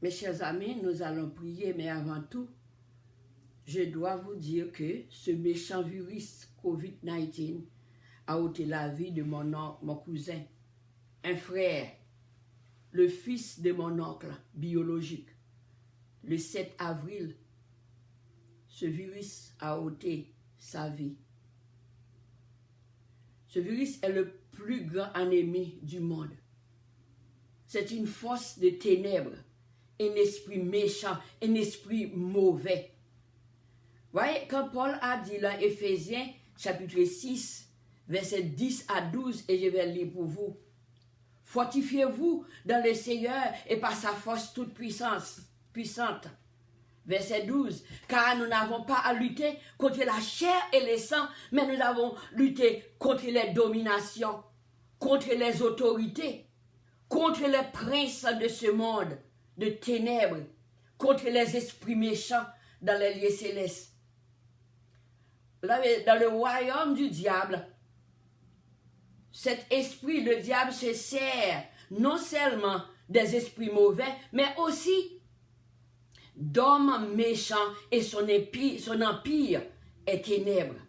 Mes chers amis, nous allons prier, mais avant tout, je dois vous dire que ce méchant virus COVID-19 a ôté la vie de mon cousin, un frère, le fils de mon oncle biologique. Le 7 avril, ce virus a ôté sa vie. Ce virus est le plus grand ennemi du monde. C'est une force de ténèbres, un esprit méchant, un esprit mauvais. Voyez, quand Paul a dit dans Éphésiens, chapitre 6, versets 10 à 12, et je vais le lire pour vous. Fortifiez-vous dans le Seigneur et par sa force toute puissante. Verset 12, car nous n'avons pas à lutter contre la chair et le sang, mais nous avons lutté contre les dominations, contre les autorités, contre les princes de ce monde, de ténèbres, contre les esprits méchants dans les lieux célestes. Dans le royaume du diable, cet esprit, le diable se sert non seulement des esprits mauvais, mais aussi d'hommes méchants et son empire est ténèbres.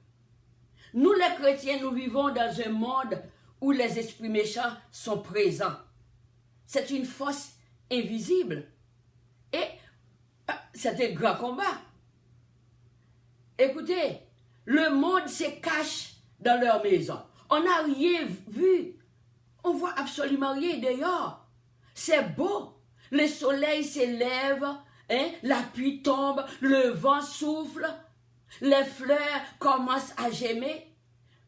Nous les chrétiens, nous vivons dans un monde où les esprits méchants sont présents. C'est une force invisible et c'est un grand combat. Écoutez, le monde se cache dans leur maison. On n'a rien vu. On voit absolument rien dehors. C'est beau. Le soleil s'élève, la pluie tombe, le vent souffle, les fleurs commencent à germer.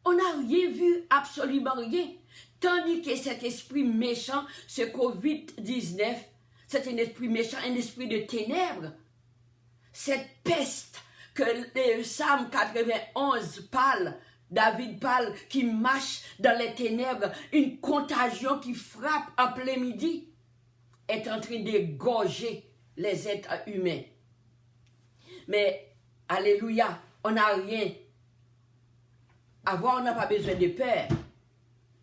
On n'a rien vu, absolument rien. Tandis que cet esprit méchant, ce COVID-19, c'est un esprit méchant, un esprit de ténèbres. Cette peste que le Psaume 91 parle, David parle, qui marche dans les ténèbres, une contagion qui frappe en plein midi, est en train d'égorger les êtres humains. Mais, alléluia, on n'a rien à voir, on n'a pas besoin de peur.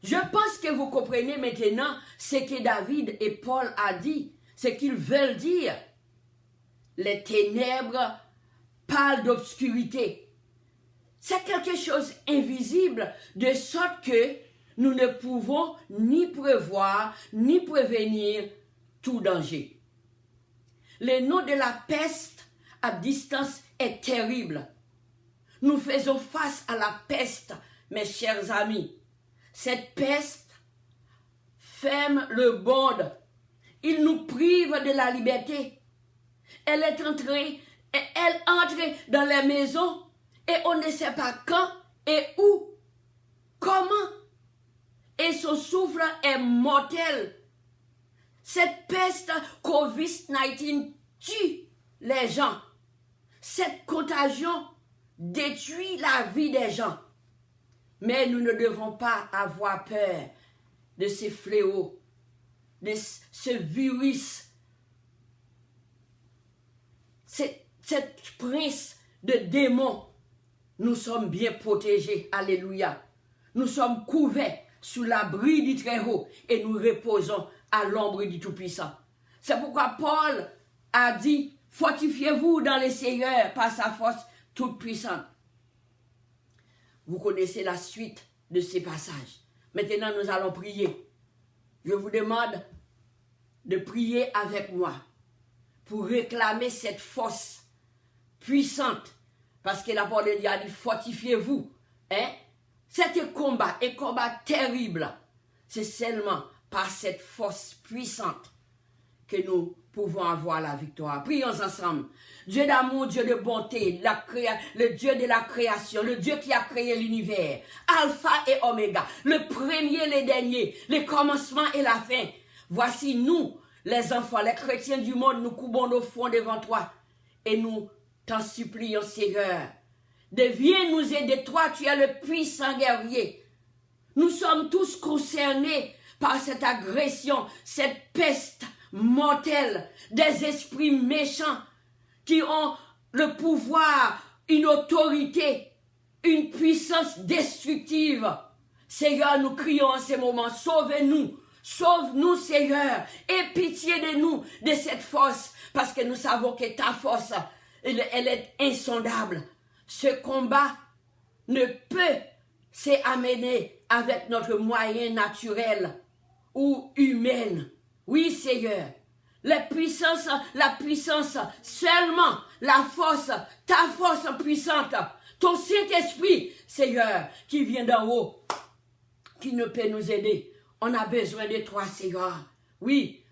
Je pense que vous comprenez maintenant ce que David et Paul a dit, ce qu'ils veulent dire. Les ténèbres parlent d'obscurité. C'est quelque chose invisible, de sorte que nous ne pouvons ni prévoir, ni prévenir tout danger. Le nom de la peste à distance est terrible. Nous faisons face à la peste, mes chers amis. Cette peste ferme le monde. Il nous prive de la liberté. Elle entre dans les maisons et on ne sait pas quand et où, comment. Et son souffle est mortel. Cette peste COVID-19 tue les gens. Cette contagion détruit la vie des gens. Mais nous ne devons pas avoir peur de ces fléaux, de ce virus, cette prince de démons. Nous sommes bien protégés, alléluia. Nous sommes couverts sous l'abri du Très-Haut et nous reposons à l'ombre du Tout-Puissant. C'est pourquoi Paul a dit, fortifiez-vous dans le Seigneur par sa force toute puissante. Vous connaissez la suite de ces passages. Maintenant, nous allons prier. Je vous demande de prier avec moi pour réclamer cette force puissante. Parce que la parole de Dieu a dit, fortifiez-vous. C'est un combat terrible. C'est seulement par cette force puissante que nous pouvons avoir la victoire. Prions ensemble. Dieu d'amour, Dieu de bonté, le Dieu de la création, le Dieu qui a créé l'univers, Alpha et Oméga, le premier et le dernier, le commencement et la fin. Voici nous, les enfants, les chrétiens du monde, nous coupons nos fronts devant toi et nous t'en supplions, Seigneur. Viens nous aider, toi, tu es le puissant guerrier. Nous sommes tous concernés par cette agression, cette peste mortelle des esprits méchants qui ont le pouvoir, une autorité, une puissance destructive. Seigneur, nous crions en ces moments, sauvez-nous, Sauve-nous, Seigneur. Aie pitié de nous, de cette force. Parce que nous savons que ta force, elle est insondable. Ce combat ne peut s'amener avec notre moyen naturel ou humain. Oui, Seigneur. La puissance, seulement la force, ta force puissante, ton Saint-Esprit, Seigneur, qui vient d'en haut, qui ne peut nous aider. On a besoin de toi, Seigneur. Oui,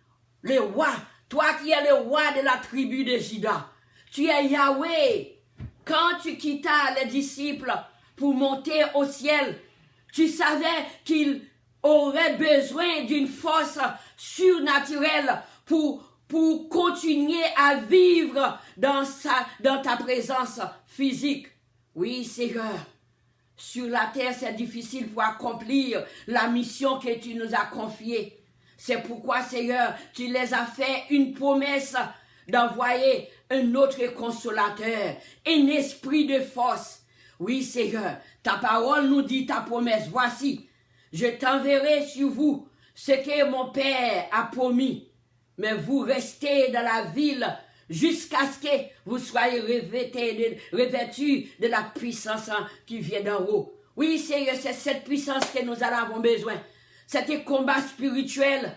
le roi, toi qui es le roi de la tribu de Juda. Tu es Yahweh. Quand tu quittas les disciples pour monter au ciel, tu savais qu'ils auraient besoin d'une force surnaturelle pour continuer à vivre dans ta présence physique. Oui, Seigneur. Sur la terre, c'est difficile pour accomplir la mission que tu nous as confiée. C'est pourquoi, Seigneur, tu les as fait une promesse d'envoyer un autre consolateur, un esprit de force. Oui, Seigneur, ta parole nous dit ta promesse. Voici, je t'enverrai sur vous ce que mon Père a promis. Mais vous restez dans la ville jusqu'à ce que vous soyez revêtus de la puissance qui vient d'en haut. Oui, Seigneur, c'est cette puissance que nous en avons besoin. C'est un combat spirituel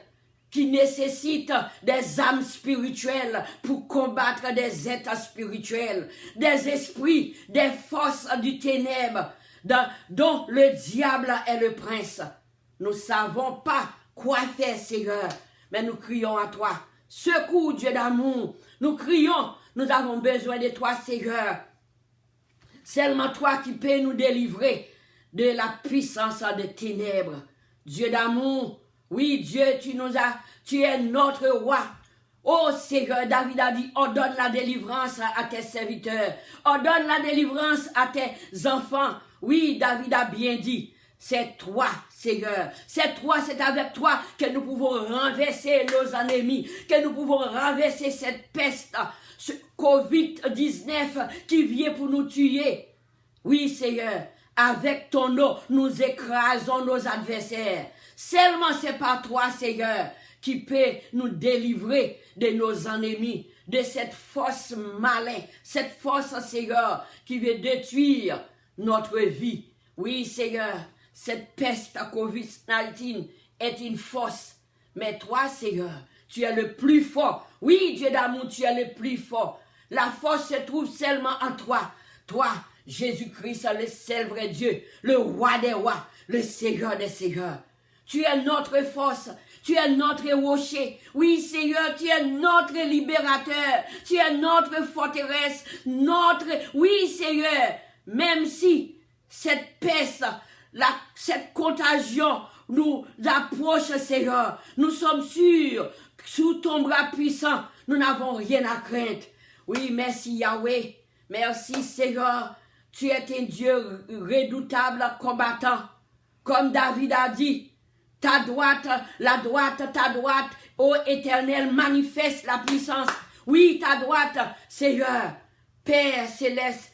qui nécessite des âmes spirituelles pour combattre des êtres spirituels, des esprits, des forces du ténèbre, dont le diable est le prince. Nous ne savons pas quoi faire, Seigneur, mais nous crions à toi. Secours, Dieu d'amour. Nous crions, nous avons besoin de toi, Seigneur. Seulement toi qui peux nous délivrer de la puissance des ténèbres. Dieu d'amour, oui, Dieu, tu es notre roi. Oh Seigneur, David a dit, ordonne la délivrance à tes serviteurs. Ordonne la délivrance à tes enfants. Oui, David a bien dit. C'est toi, Seigneur. C'est toi, c'est avec toi que nous pouvons renverser nos ennemis, que nous pouvons renverser cette peste, ce Covid-19 qui vient pour nous tuer. Oui, Seigneur, avec ton nom, nous écrasons nos adversaires. Seulement c'est par toi, Seigneur, qui peut nous délivrer de nos ennemis, de cette force malin, cette force, Seigneur, qui veut détruire notre vie. Oui, Seigneur, cette peste à Covid-19 est une force. Mais toi, Seigneur, tu es le plus fort. Oui, Dieu d'amour, tu es le plus fort. La force se trouve seulement en toi. Toi, Jésus-Christ, le seul vrai Dieu, le roi des rois, le Seigneur des seigneurs. Tu es notre force. Tu es notre rocher. Oui, Seigneur, tu es notre libérateur. Tu es notre forteresse. Oui, Seigneur, même si cette peste, cette contagion nous approche, Seigneur, nous sommes sûrs, sous ton bras puissant, nous n'avons rien à craindre. Oui, merci Yahweh. Merci, Seigneur. Tu es un Dieu redoutable, combattant. Comme David a dit, ta droite, ta droite, ô Éternel, manifeste la puissance. Oui, ta droite, Seigneur, Père céleste,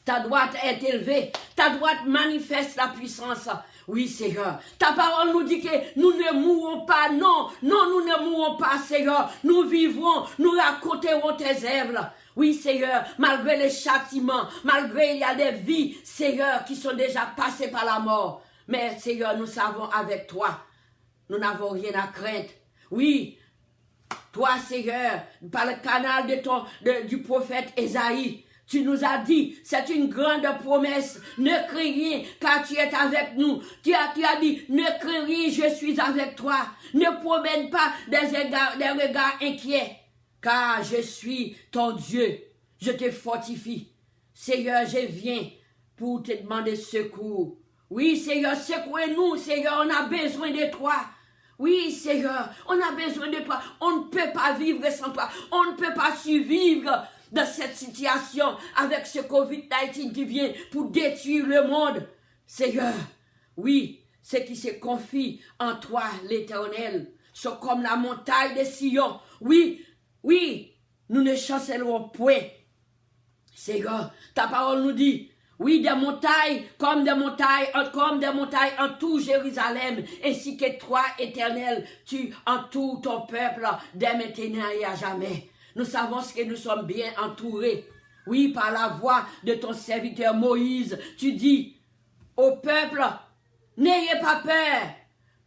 ta droite est élevée, ta droite manifeste la puissance. Oui, Seigneur, ta parole nous dit que nous ne mourrons pas, non, nous ne mourrons pas, Seigneur, nous vivrons, nous raconterons tes œuvres. Oui, Seigneur, malgré les châtiments, malgré il y a des vies, Seigneur, qui sont déjà passées par la mort. Mais, Seigneur, nous savons avec toi, nous n'avons rien à craindre. Oui, toi, Seigneur, par le canal du prophète Ésaïe, tu nous as dit, c'est une grande promesse, ne crains rien, car tu es avec nous. Tu as dit, ne crains rien, je suis avec toi. Ne promène pas des regards inquiets, car je suis ton Dieu. Je te fortifie. Seigneur, je viens pour te demander secours. Oui, Seigneur, secoue-nous, Seigneur, on a besoin de toi. Oui, Seigneur, on a besoin de toi. On ne peut pas vivre sans toi. On ne peut pas survivre dans cette situation avec ce Covid-19 qui vient pour détruire le monde. Seigneur, oui, ce qui se confie en toi, l'Éternel, sont comme la montagne de Sion. Oui, nous ne chancellerons point. Seigneur, ta parole nous dit, Oui, comme des montagnes en tout Jérusalem, ainsi que toi, Éternel, tu entoures ton peuple dès maintenant et à jamais. Nous savons que nous sommes bien entourés. Oui, par la voix de ton serviteur Moïse, tu dis au peuple, n'ayez pas peur,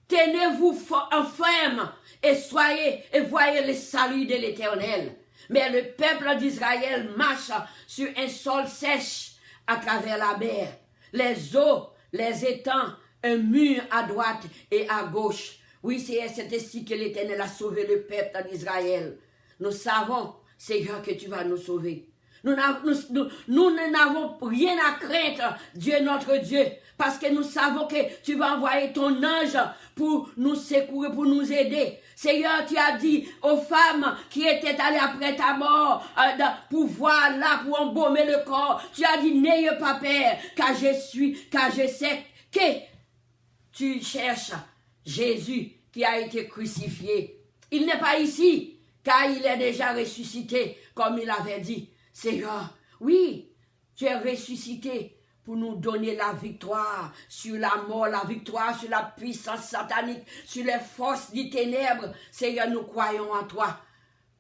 tenez-vous ferme et voyez le salut de l'Éternel. Mais le peuple d'Israël marche sur un sol sèche à travers la mer, les eaux, les étangs, un mur à droite et à gauche. Oui, c'est ainsi que l'Éternel a sauvé le peuple d'Israël. Nous savons, Seigneur, que tu vas nous sauver. Nous n'avons rien à craindre, Dieu notre Dieu, parce que nous savons que tu vas envoyer ton ange pour nous secourir, pour nous aider. Seigneur, tu as dit aux femmes qui étaient allées après ta mort pour voir là, pour embaumer le corps, tu as dit n'ayez pas peur, car je sais que tu cherches Jésus qui a été crucifié. Il n'est pas ici, car il est déjà ressuscité, comme il avait dit. Seigneur, oui, tu es ressuscité pour nous donner la victoire sur la mort, la victoire sur la puissance satanique, sur les forces des ténèbres. Seigneur, nous croyons en toi.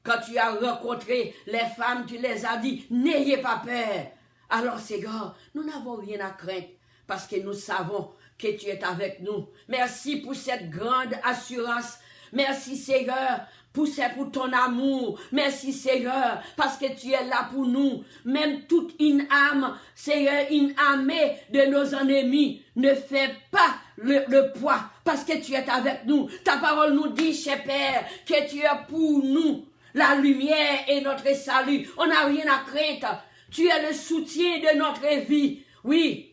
Quand tu as rencontré les femmes, tu les as dit, n'ayez pas peur. Alors, Seigneur, nous n'avons rien à craindre parce que nous savons que tu es avec nous. Merci pour cette grande assurance. Merci, Seigneur, pour ton amour. Merci, Seigneur, parce que tu es là pour nous. Même toute une âme, Seigneur, une armée de nos ennemis ne fait pas le poids parce que tu es avec nous. Ta parole nous dit, cher Père, que tu es pour nous la lumière et notre salut. On n'a rien à craindre. Tu es le soutien de notre vie. Oui.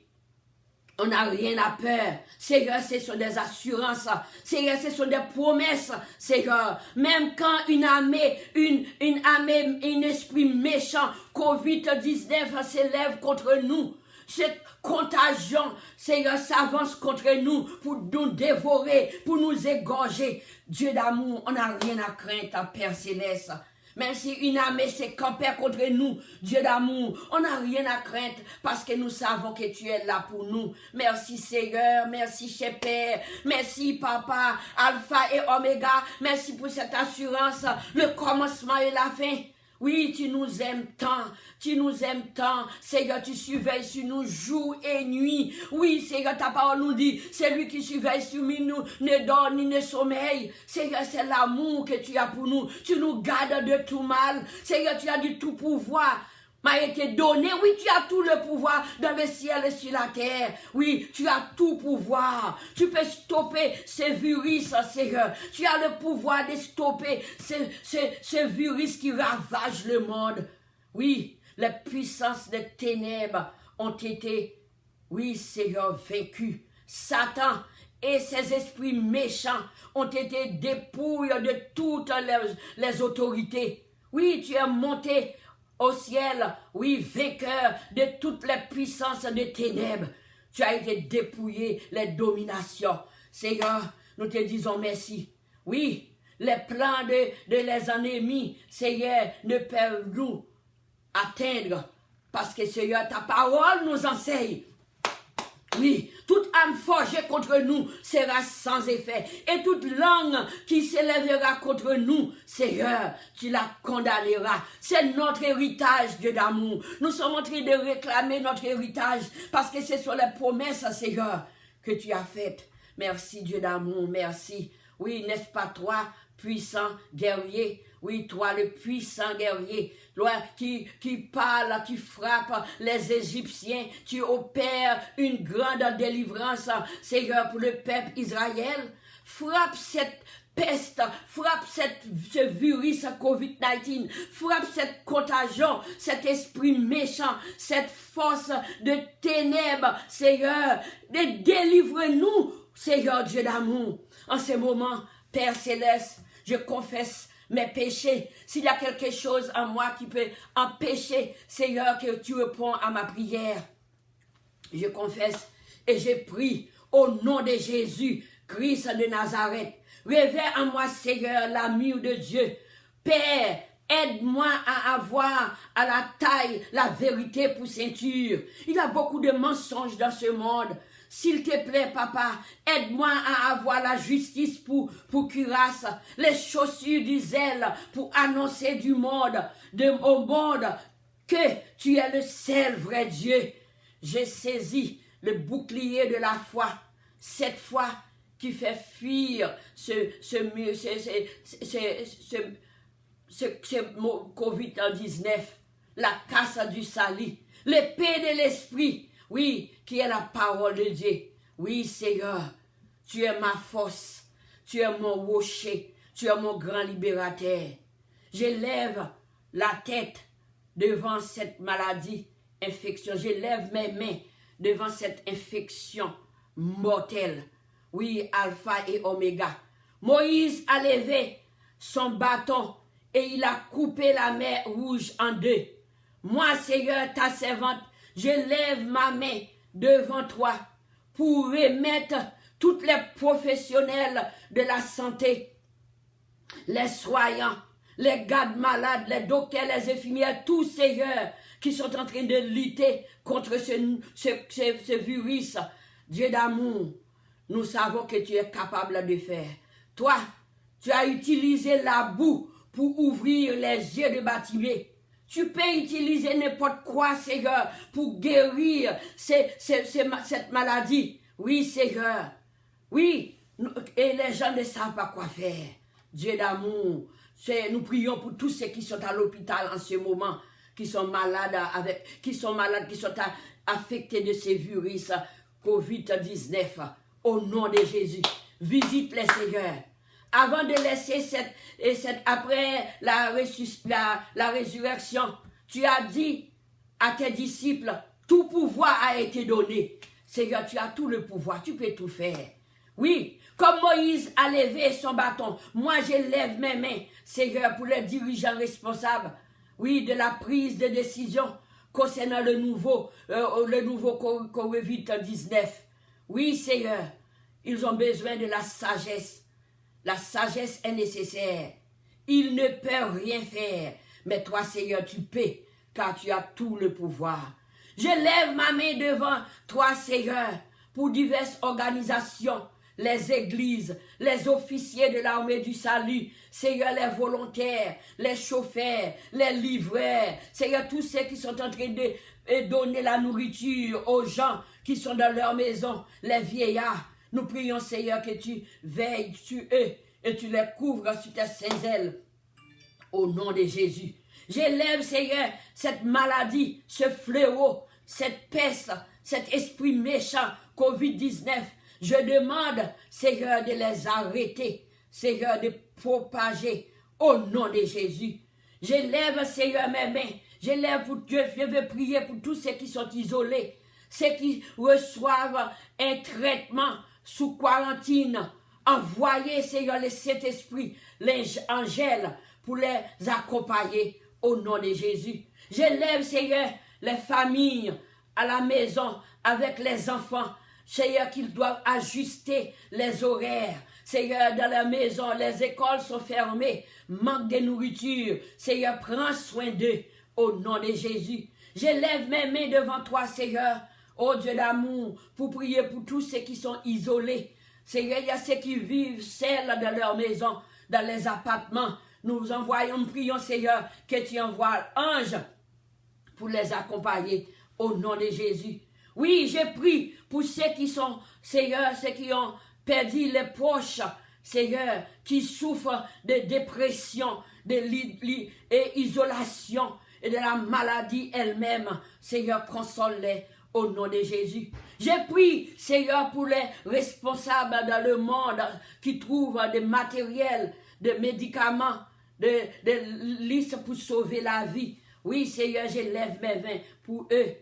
On n'a rien à peur. Seigneur, ce sont des assurances. Seigneur, ce sont des promesses. Seigneur, même quand un esprit méchant, COVID-19 s'élève contre nous, cette contagion, Seigneur, s'avance contre nous pour nous dévorer, pour nous égorger. Dieu d'amour, on n'a rien à craindre, Père Céleste. Même si une armée s'est campée contre nous, Dieu d'amour, on n'a rien à craindre parce que nous savons que tu es là pour nous. Merci Seigneur, merci cher Père, merci Papa, Alpha et Oméga, merci pour cette assurance, le commencement et la fin. Oui, tu nous aimes tant, Seigneur, tu surveilles sur nous jour et nuit. Oui, Seigneur, ta parole nous dit, c'est lui qui surveille sur nous, ne dort ni ne sommeille. Seigneur, c'est l'amour que tu as pour nous, tu nous gardes de tout mal. Seigneur, tu as dit tout pouvoir m'a été donné. Oui, tu as tout le pouvoir dans le ciel et sur la terre. Oui, tu as tout pouvoir. Tu peux stopper ce virus, Seigneur. Tu as le pouvoir de stopper ce virus qui ravage le monde. Oui, les puissances des ténèbres ont été, oui, Seigneur, vaincues. Satan et ses esprits méchants ont été dépouillés de toutes les autorités. Oui, tu es monté au ciel, oui, vainqueur de toutes les puissances des ténèbres. Tu as été dépouillé les dominations. Seigneur, nous te disons merci. Oui, les plans de les ennemis, Seigneur, ne peuvent nous atteindre. Parce que, Seigneur, ta parole nous enseigne. Oui, toute âme forgée contre nous sera sans effet. Et toute langue qui s'élèvera contre nous, Seigneur, tu la condamneras. C'est notre héritage, Dieu d'amour. Nous sommes en train de réclamer notre héritage parce que ce sont les promesses, Seigneur, que tu as faites. Merci, Dieu d'amour, merci. Oui, n'est-ce pas toi, puissant guerrier? Oui, toi, le puissant guerrier, toi qui parle, qui frappe les Égyptiens, tu opères une grande délivrance, Seigneur, pour le peuple Israël. Frappe cette peste, frappe ce virus COVID-19, frappe cette contagion, cet esprit méchant, cette force de ténèbres, Seigneur, délivre-nous, Seigneur Dieu d'amour. En ce moment, Père Céleste, je confesse mes péchés. S'il y a quelque chose en moi qui peut empêcher, Seigneur, que tu réponds à ma prière, je confesse et je prie au nom de Jésus, Christ de Nazareth. Réveille en moi, Seigneur, l'amour de Dieu. Père, Aide-moi à avoir à la taille la vérité pour ceinture. Il y a beaucoup de mensonges dans ce monde. S'il te plaît, papa, aide-moi à avoir la justice pour cuirasse, les chaussures du zèle pour annoncer au monde que tu es le seul vrai Dieu. J'ai saisi le bouclier de la foi, cette foi qui fait fuir ce COVID-19, la casse du salut, l'épée de l'esprit, oui, qui est la parole de Dieu. Oui, Seigneur, tu es ma force, tu es mon rocher, tu es mon grand libérateur. J'élève la tête devant cette maladie, infection. J'élève mes mains devant cette infection mortelle. Oui, Alpha et Oméga. Moïse a levé son bâton et il a coupé la mer rouge en deux. Moi, Seigneur, ta servante, je lève ma main devant toi pour remettre tous les professionnels de la santé, les soignants, les gardes malades, les docteurs, les infirmières, tous Seigneur qui sont en train de lutter contre ce virus. Dieu d'amour, nous savons que tu es capable de faire. Toi, tu as utilisé la boue pour ouvrir les yeux de Bartimée. Tu peux utiliser n'importe quoi, Seigneur, pour guérir cette maladie. Oui, Seigneur. Oui, et les gens ne savent pas quoi faire. Dieu d'amour, nous prions pour tous ceux qui sont à l'hôpital en ce moment, qui sont malades, qui sont affectés de ce virus COVID-19. Au nom de Jésus, visite les Seigneurs. Avant de laisser après la résurrection, tu as dit à tes disciples, tout pouvoir a été donné. Seigneur, tu as tout le pouvoir, tu peux tout faire. Oui, comme Moïse a levé son bâton, moi je lève mes mains, Seigneur, pour les dirigeants responsables, oui, de la prise de décision concernant le nouveau COVID-19. Oui, Seigneur, ils ont besoin de la sagesse. La sagesse est nécessaire. Ils ne peuvent rien faire. Mais toi, Seigneur, tu peux, car tu as tout le pouvoir. Je lève ma main devant toi, Seigneur, pour diverses organisations, les églises, les officiers de l'armée du salut, Seigneur, les volontaires, les chauffeurs, les livreurs, Seigneur, tous ceux qui sont en train de donner la nourriture aux gens qui sont dans leur maison, les vieillards. Nous prions, Seigneur, que tu veilles sur eux et tu les couvres sur tes saintes ailes. Au nom de Jésus. J'élève, Seigneur, cette maladie, ce fléau, cette peste, cet esprit méchant, COVID-19. Je demande, Seigneur, de les arrêter, Seigneur, de propager au nom de Jésus. J'élève, Seigneur, mes mains. J'élève pour Dieu, je veux prier pour tous ceux qui sont isolés, ceux qui reçoivent un traitement sous quarantine. Envoyez, Seigneur, le Saint-Esprit, les angèles, pour les accompagner au nom de Jésus. J'élève, Seigneur, les familles à la maison avec les enfants. Seigneur, qu'ils doivent ajuster les horaires. Seigneur, dans la maison, les écoles sont fermées, manque de nourriture. Seigneur, prends soin d'eux au nom de Jésus. J'élève mes mains devant toi, Seigneur, ô Dieu d'amour, pour prier pour tous ceux qui sont isolés. Seigneur, il y a ceux qui vivent seuls dans leur maison, dans les appartements. Nous prions, Seigneur, que tu envoies anges pour les accompagner au nom de Jésus. Oui, je prie pour ceux qui sont, Seigneur, ceux qui ont perdu les proches, Seigneur, qui souffrent de dépression, d'isolation et de la maladie elle-même. Seigneur, console-les au nom de Jésus. Je prie, Seigneur, pour les responsables dans le monde qui trouvent des matériels, des médicaments, des listes pour sauver la vie. Oui, Seigneur, je lève mes mains pour eux,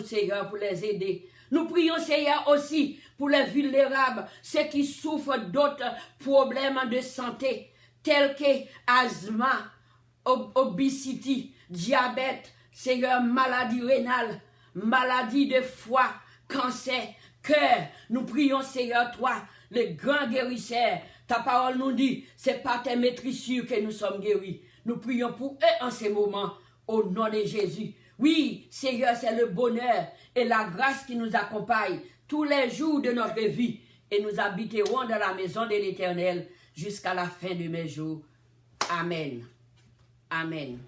Seigneur, pour les aider. Nous prions, Seigneur, aussi pour les vulnérables, ceux qui souffrent d'autres problèmes de santé, tels que asthme, obésité, diabète, Seigneur, maladie rénale, maladie de foie, cancer, cœur. Nous prions, Seigneur, toi, le grand guérisseur, Ta parole nous dit, c'est par tes maîtrissures que nous sommes guéris. Nous prions pour eux en ces moments, au nom de Jésus. Oui, Seigneur, c'est le bonheur et la grâce qui nous accompagnent tous les jours de notre vie. Et nous habiterons dans la maison de l'Éternel jusqu'à la fin de mes jours. Amen. Amen.